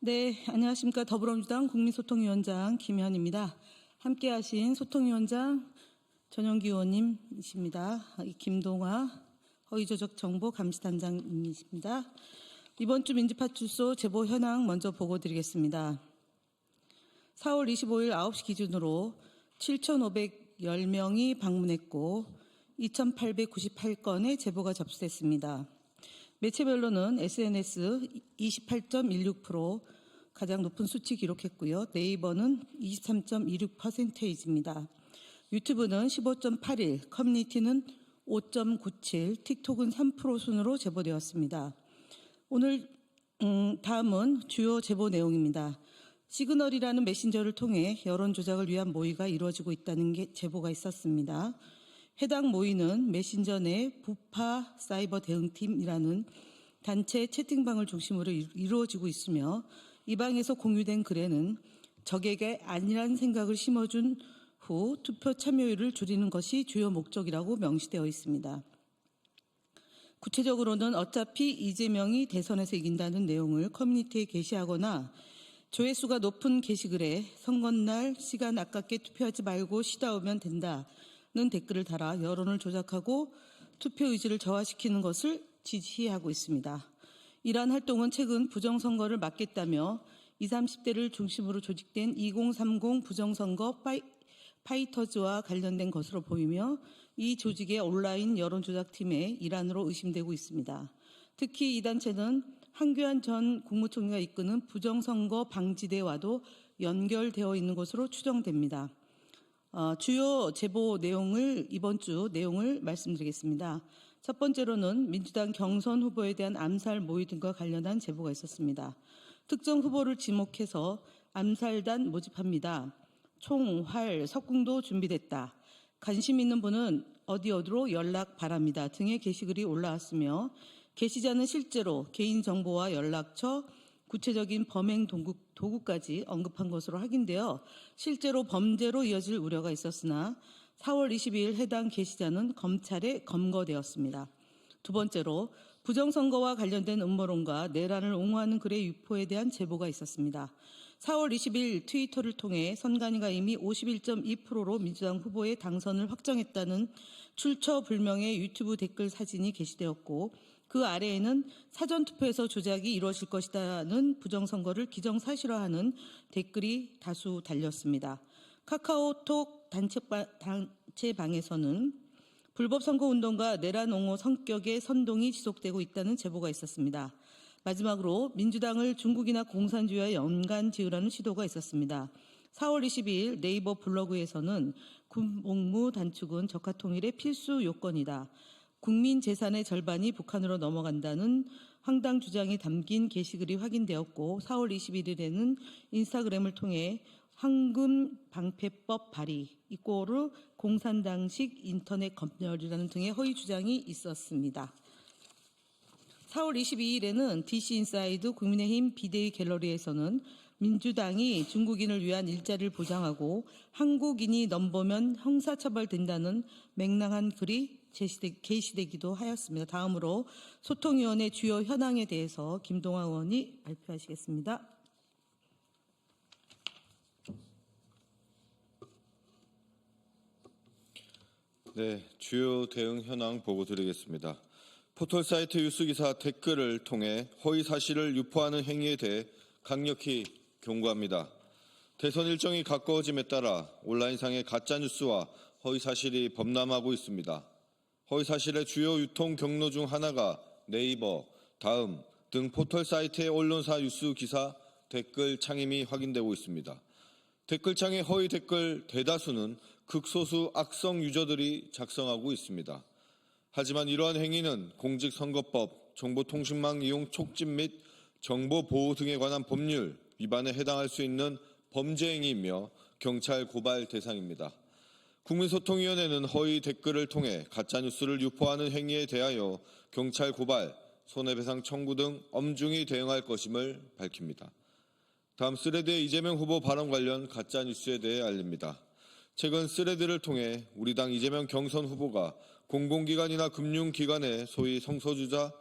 네, 안녕하십니까. 더불어민주당 국민소통위원장 김현입니다. 함께하신 소통위원장 전용기 의원님이십니다. 김동화 허위조작정보감시단장님이십니다. 이번 주 민주파출소 제보 현황 먼저 보고드리겠습니다. 4월 25일 9시 기준으로 7,510명이 방문했고 2,898건의 제보가 접수됐습니다. 매체별로는 SNS 28.16%, 가장 높은 수치 기록했고요. 네이버는 23.26%입니다. 유튜브는 15.81, 커뮤니티는 5.97, 틱톡은 3% 순으로 제보되었습니다. 오늘 다음은 주요 제보 내용입니다. 시그널이라는 메신저를 통해 여론 조작을 위한 모의가 이루어지고 있다는 게 제보가 있었습니다. 해당 모의는 메신저 내 부파 사이버 대응팀이라는 단체 채팅방을 중심으로 이루어지고 있으며 이 방에서 공유된 글에는 적에게 아니란 생각을 심어준 후 투표 참여율을 줄이는 것이 주요 목적이라고 명시되어 있습니다. 구체적으로는 어차피 이재명이 대선에서 이긴다는 내용을 커뮤니티에 게시하거나 조회수가 높은 게시글에 선거날 시간 아깝게 투표하지 말고 쉬다 오면 된다는 댓글을 달아 여론을 조작하고 투표 의지를 저하시키는 것을 지시하고 있습니다. 이러한 활동은 최근 부정선거를 막겠다며 20, 30대를 중심으로 조직된 2030 부정선거 파이터즈와 관련된 것으로 보이며 이 조직의 온라인 여론조작팀의 일환으로 의심되고 있습니다. 특히 이 단체는 한교안 전 국무총리가 이끄는 부정선거 방지대와도 연결되어 있는 것으로 추정됩니다. 주요 제보 내용을 이번 주 내용을 말씀드리겠습니다. 첫 번째로는 민주당 경선 후보에 대한 암살 모의 등과 관련한 제보가 있었습니다. 특정 후보를 지목해서 암살단 모집합니다. 총, 활, 석궁도 준비됐다. 관심 있는 분은 어디로 연락 바랍니다. 등의 게시글이 올라왔으며 게시자는 실제로 개인정보와 연락처, 구체적인 범행 도구까지 언급한 것으로 확인되어 실제로 범죄로 이어질 우려가 있었으나 4월 22일 해당 게시자는 검찰에 검거되었습니다. 두 번째로 부정선거와 관련된 음모론과 내란을 옹호하는 글의 유포에 대한 제보가 있었습니다. 4월 20일 트위터를 통해 선관위가 이미 51.2%로 민주당 후보의 당선을 확정했다는 출처불명의 유튜브 댓글 사진이 게시되었고 그 아래에는 사전투표에서 조작이 이루어질 것이라는 부정선거를 기정사실화하는 댓글이 다수 달렸습니다. 카카오톡 단체방에서는 불법 선거운동과 내란 옹호 성격의 선동이 지속되고 있다는 제보가 있었습니다. 마지막으로 민주당을 중국이나 공산주의와 연관 지으라는 시도가 있었습니다. 4월 22일 네이버 블로그에서는 군복무 단축은 적화통일의 필수 요건이다. 국민 재산의 절반이 북한으로 넘어간다는 황당 주장이 담긴 게시글이 확인되었고 4월 21일에는 인스타그램을 통해 황금 방패법 발의 이꼬르 공산당식 인터넷 검열이라는 등의 허위 주장이 있었습니다. 4월 22일에는 DC인사이드 국민의힘 비대위 갤러리에서는 민주당이 중국인을 위한 일자리를 보장하고 한국인이 넘보면 형사처벌된다는 맹랑한 글이 게시되기도 하였습니다. 다음으로 소통위원회 주요 현황에 대해서 김동화 의원이 발표하시겠습니다. 네, 주요 대응 현황 보고 드리겠습니다. 포털사이트 뉴스기사 댓글을 통해 허위 사실을 유포하는 행위에 대해 강력히 경고합니다. 대선 일정이 가까워짐에 따라 온라인상의 가짜뉴스와 허위 사실이 범람하고 있습니다. 허위 사실의 주요 유통 경로 중 하나가 네이버, 다음 등 포털사이트의 언론사 뉴스 기사 댓글 창임이 확인되고 있습니다. 댓글창의 허위 댓글 대다수는 극소수 악성 유저들이 작성하고 있습니다. 하지만 이러한 행위는 공직선거법, 정보통신망 이용 촉진 및 정보보호 등에 관한 법률 위반에 해당할 수 있는 범죄 행위이며 경찰 고발 대상입니다. 국민소통위원회는 허위 댓글을 통해 가짜뉴스를 유포하는 행위에 대하여 경찰 고발, 손해배상 청구 등 엄중히 대응할 것임을 밝힙니다. 다음 스레드의 이재명 후보 발언 관련 가짜뉴스에 대해 알립니다. 최근 스레드를 통해 우리 당 이재명 경선 후보가 공공기관이나 금융기관에 소위 성소유자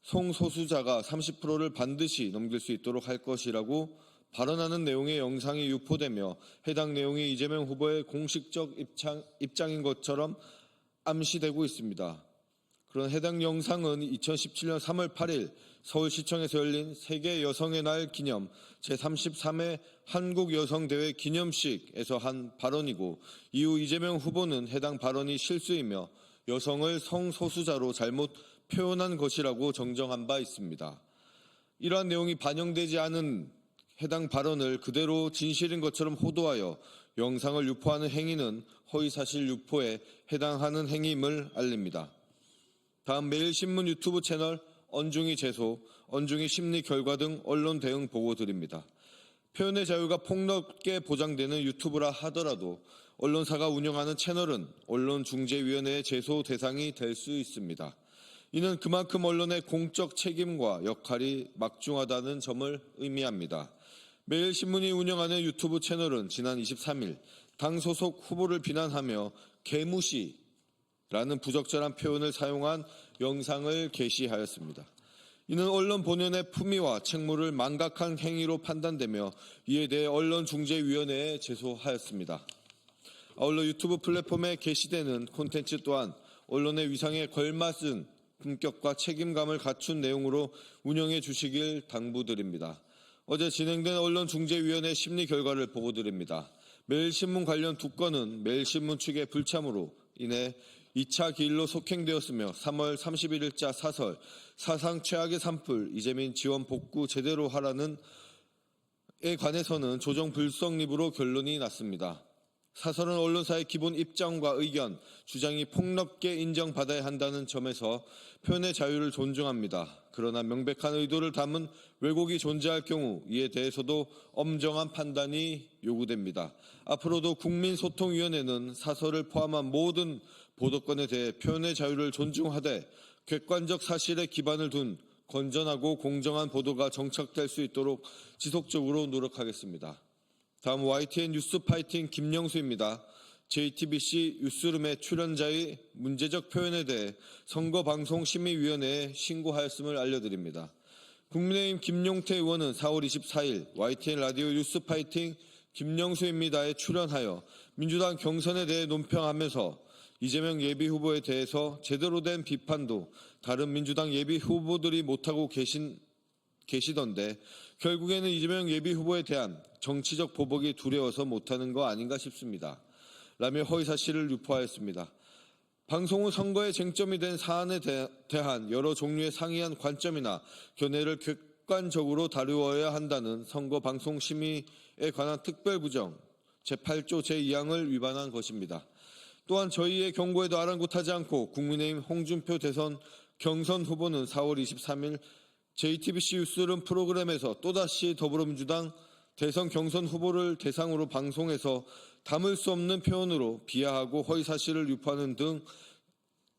성소수자가 30%를 반드시 넘길 수 있도록 할 것이라고 발언하는 내용의 영상이 유포되며 해당 내용이 이재명 후보의 공식적 입장인 것처럼 암시되고 있습니다. 그런 해당 영상은 2017년 3월 8일 서울시청에서 열린 세계 여성의 날 기념 제33회 한국여성대회 기념식에서 한 발언이고, 이후 이재명 후보는 해당 발언이 실수이며 여성을 성소수자로 잘못 표현한 것이라고 정정한 바 있습니다. 이러한 내용이 반영되지 않은 해당 발언을 그대로 진실인 것처럼 호도하여 영상을 유포하는 행위는 허위사실 유포에 해당하는 행위임을 알립니다. 다음 매일신문 유튜브 채널 언중이 제소, 언중이 심리 결과 등 언론 대응 보고 드립니다. 표현의 자유가 폭넓게 보장되는 유튜브라 하더라도 언론사가 운영하는 채널은 언론중재위원회의 제소 대상이 될 수 있습니다. 이는 그만큼 언론의 공적 책임과 역할이 막중하다는 점을 의미합니다. 매일신문이 운영하는 유튜브 채널은 지난 23일 당 소속 후보를 비난하며 개무시라는 부적절한 표현을 사용한 영상을 게시하였습니다. 이는 언론 본연의 품위와 책무를 망각한 행위로 판단되며 이에 대해 언론중재위원회에 제소하였습니다. 아울러 유튜브 플랫폼에 게시되는 콘텐츠 또한 언론의 위상에 걸맞은 품격과 책임감을 갖춘 내용으로 운영해 주시길 당부드립니다. 어제 진행된 언론중재위원회 심리 결과를 보고드립니다. 매일신문 관련 2건은 매일신문 측의 불참으로 인해 2차 기일로 속행되었으며 3월 31일자 사설 사상 최악의 산불 이재민 지원 복구 제대로 하라는 에 관해서는 조정 불성립으로 결론이 났습니다. 사설은 언론사의 기본 입장과 의견, 주장이 폭넓게 인정받아야 한다는 점에서 표현의 자유를 존중합니다. 그러나 명백한 의도를 담은 왜곡이 존재할 경우 이에 대해서도 엄정한 판단이 요구됩니다. 앞으로도 국민소통위원회는 사설을 포함한 모든 보도권에 대해 표현의 자유를 존중하되 객관적 사실에 기반을 둔 건전하고 공정한 보도가 정착될 수 있도록 지속적으로 노력하겠습니다. 다음 YTN 뉴스파이팅 김영수입니다. JTBC 뉴스룸의 출연자의 문제적 표현에 대해 선거방송심의위원회에 신고하였음을 알려드립니다. 국민의힘 김용태 의원은 4월 24일 YTN 라디오 뉴스파이팅 김영수입니다에 출연하여 민주당 경선에 대해 논평하면서 이재명 예비후보에 대해서 제대로 된 비판도 다른 민주당 예비후보들이 못하고 계시던데 결국에는 이재명 예비후보에 대한 정치적 보복이 두려워서 못하는 거 아닌가 싶습니다. 라며 허위사실을 유포하였습니다. 방송 후 선거에 쟁점이 된 사안에 대한 여러 종류의 상이한 관점이나 견해를 객관적으로 다루어야 한다는 선거방송심의에 관한 특별구정 제8조 제2항을 위반한 것입니다. 또한 저희의 경고에도 아랑곳하지 않고 국민의힘 홍준표 대선 경선 후보는 4월 23일 JTBC 뉴스룸 프로그램에서 또다시 더불어민주당 대선 경선 후보를 대상으로 방송에서 담을 수 없는 표현으로 비하하고 허위사실을 유포하는 등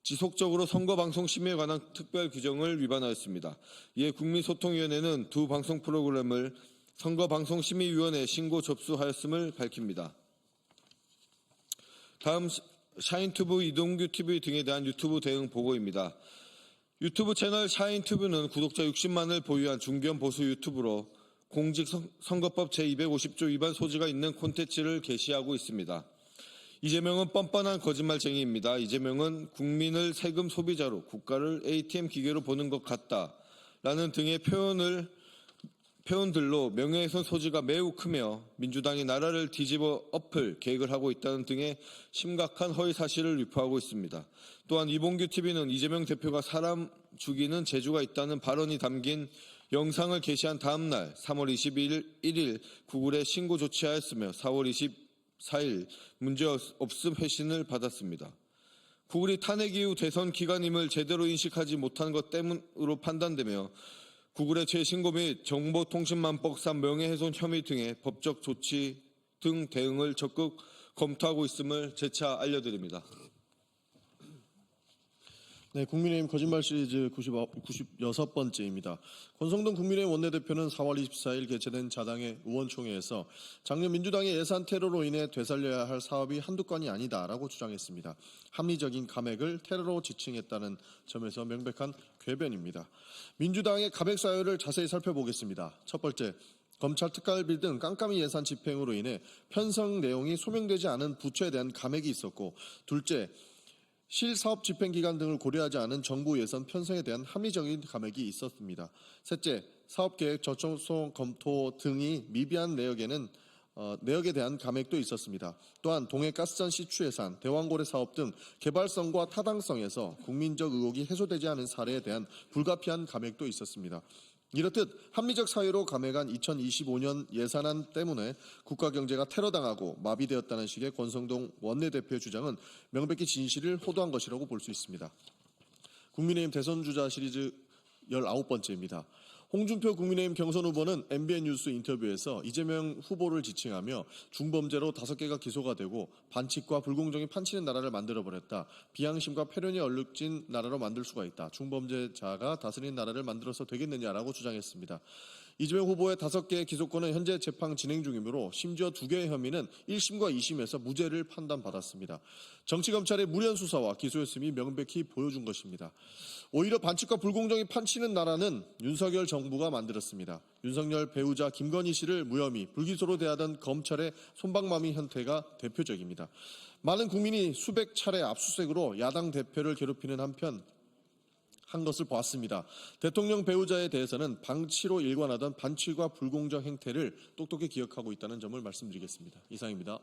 지속적으로 선거방송심의에 관한 특별규정을 위반하였습니다. 이에 국민소통위원회는 두 방송 프로그램을 선거방송심의위원회에 신고 접수하였음을 밝힙니다. 다음 샤인튜브, 이동규TV 등에 대한 유튜브 대응 보고입니다. 유튜브 채널 샤인튜브는 구독자 60만을 보유한 중견 보수 유튜브로 공직선거법 제250조 위반 소지가 있는 콘텐츠를 게시하고 있습니다. 이재명은 뻔뻔한 거짓말쟁이입니다. 이재명은 국민을 세금 소비자로 국가를 ATM 기계로 보는 것 같다라는 등의 표현들로 명예훼손 소지가 매우 크며 민주당이 나라를 뒤집어 엎을 계획을 하고 있다는 등의 심각한 허위사실을 유포하고 있습니다. 또한 이봉규TV는 이재명 대표가 사람 죽이는 재주가 있다는 발언이 담긴 영상을 게시한 다음 날 3월 21일 구글에 신고 조치하였으며 4월 24일 문제없음 회신을 받았습니다. 구글이 탄핵 이후 대선 기간임을 제대로 인식하지 못한 것 때문으로 판단되며 구글의 재신고 및 정보통신망법상 명예훼손 혐의 등의 법적 조치 등 대응을 적극 검토하고 있음을 재차 알려드립니다. 네, 국민의힘 거짓말 시리즈 96번째입니다. 권성동 국민의힘 원내대표는 4월 24일 개최된 자당의 의원총회에서 작년 민주당의 예산 테러로 인해 되살려야 할 사업이 한두 건이 아니다라고 주장했습니다. 합리적인 감액을 테러로 지칭했다는 점에서 명백한 궤변입니다. 민주당의 감액 사유를 자세히 살펴보겠습니다. 첫 번째, 검찰 특활비 등 깜깜이 예산 집행으로 인해 편성 내용이 소명되지 않은 부처에 대한 감액이 있었고, 둘째, 실사업 집행기간 등을 고려하지 않은 정부 예산 편성에 대한 합리적인 감액이 있었습니다. 셋째, 사업계획 적정성 검토 등이 미비한 내역에 대한 감액도 있었습니다. 또한 동해가스전 시추 예산, 대왕고래 사업 등 개발성과 타당성에서 국민적 의혹이 해소되지 않은 사례에 대한 불가피한 감액도 있었습니다. 이렇듯 합리적 사유로 감액한 2025년 예산안 때문에 국가 경제가 테러당하고 마비되었다는 식의 권성동 원내대표의 주장은 명백히 진실을 호도한 것이라고 볼 수 있습니다. 국민의힘 대선 주자 시리즈 19번째입니다. 홍준표 국민의힘 경선 후보는 MBN 뉴스 인터뷰에서 이재명 후보를 지칭하며 중범죄로 5개가 기소가 되고 반칙과 불공정이 판치는 나라를 만들어버렸다. 비양심과 패륜이 얼룩진 나라로 만들 수가 있다. 중범죄자가 다스리는 나라를 만들어서 되겠느냐라고 주장했습니다. 이재명 후보의 5개의 기소권은 현재 재판 진행 중이므로 심지어 2개의 혐의는 1심과 2심에서 무죄를 판단받았습니다. 정치검찰의 무리한 수사와 기소였음이 명백히 보여준 것입니다. 오히려 반칙과 불공정이 판치는 나라는 윤석열 정부가 만들었습니다. 윤석열 배우자 김건희 씨를 무혐의, 불기소로 대하던 검찰의 솜방망이 형태가 대표적입니다. 많은 국민이 수백 차례 압수수색으로 야당 대표를 괴롭히는 한편 한 것을 보았습니다. 대통령 배우자에 대해서는 방치로 일관하던 반칙과 불공정 행태를 똑똑히 기억하고 있다는 점을 말씀드리겠습니다. 이상입니다.